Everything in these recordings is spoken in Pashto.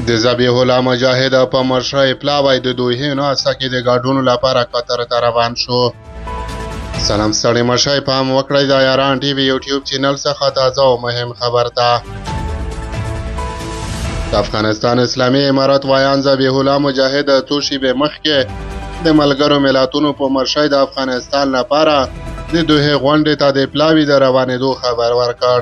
د ذبیح الله مجاهد په مشرۍ پلاوی د دوحې ناسته کې د ګډون لپاره قطر ته روان شو. سلام ستړي مشئ، پام وکړئ د یاران ټي وي یوټیوب چینل څخه تازه او مهم خبر ته. د افغانستان اسلامي امارت وایان ذبیح الله مجاهد څو شېبې مخکې د ملګرو ملتونو په مشرۍ د افغانستان لپاره د دوحې غونډې ته د پلاوي د روانېدو خبر ورکړ.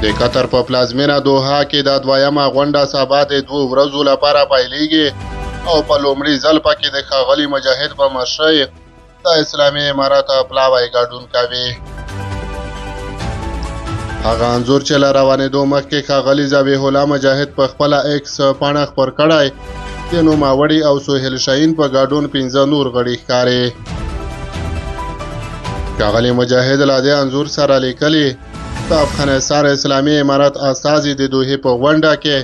د قطر په پلازمینه دوحه کې د دویمه غونډه سبا د 2 ورځو لپاره پیلېږي او په لومړي ځل پکې د ښاغلي مجاهد په مشرۍ د اسلامي امارت پلاوی ګډون کوي. هغه انځور چې له روانېدو مخکې ښاغلي ذبیح الله مجاهد په خپله ایکس پاڼه خپور کړی د نوموړي او سهیل شاهین په ګډون 15 نور غړي ښکاري. ښاغلي مجاهد له دې انځور سره لیکلي د افغانستان اسلامي امارت استازي د دوحې په غونډه کې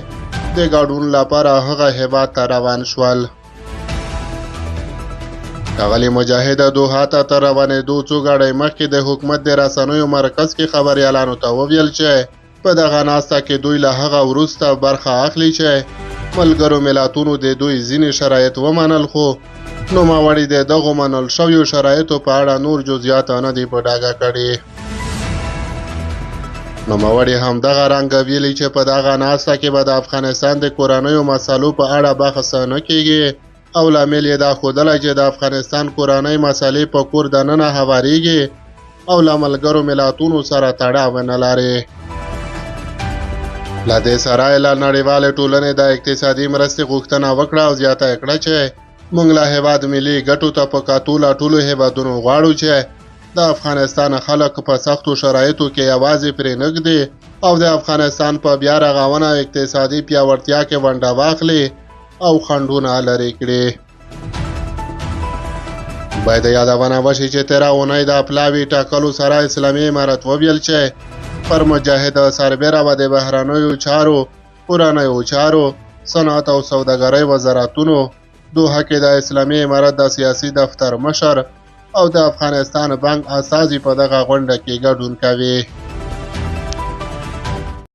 د ګډون لپاره هغه هیواد ته روان شول. ښاغلي مجاهد دوحه ته تر روانېدو څو ګړی مخکې د حکومت د رسنیو مرکز کې خبریالانو ته وویل چې په دغه ناسته کې دوی له هغه وروسته برخه اخلي چې ملګرو ملتونو د دوی ځینې شرایط ومنل، خو نوموړي د دغو منل شویو شرایطو په اړه نور جزئیات نه دي په ډاګه کړي. نوموړي همدغه رنګه ویلي چې په دغه ناسته کې به د افغانستان د کورنیو مسلو په اړه بحث نه کیږي او لامل یې دا ښودلی چې د افغانستان کورنۍ مسلې په کور دننه هواریږي او له ملګرو ملتونو سره تړاو نه لري. له دې سره یې له نړیوالې ټولنې د اقتصادي مرستې غوښتنه وکړه او زیاته یې کړه چې موږ له هېواد ملي ګټو ته په کتو له ټولو هېوادونو غواړو چې د افغانستان خلک په سختو شرایطو کې یوازې پرې نږدي او د افغانستان په بیا رغونه او اقتصادي پیاوړتیا کې ونډه واخلي او خنډونه لرې کړي. باید یادونه وشي چې تېره اونۍ د پلاوي ټاکلو سره اسلامي امارت وویل چې پر مجاهد سربیره به د بهرنیو چارو، کورنیو چارو، صنعت او سوداګرۍ وزارتونو، دوحه کې د اسلامي امارت د سیاسي دفتر مشر او د افغانستان بانک استازي په دغه غونډه کې ګډون کوي.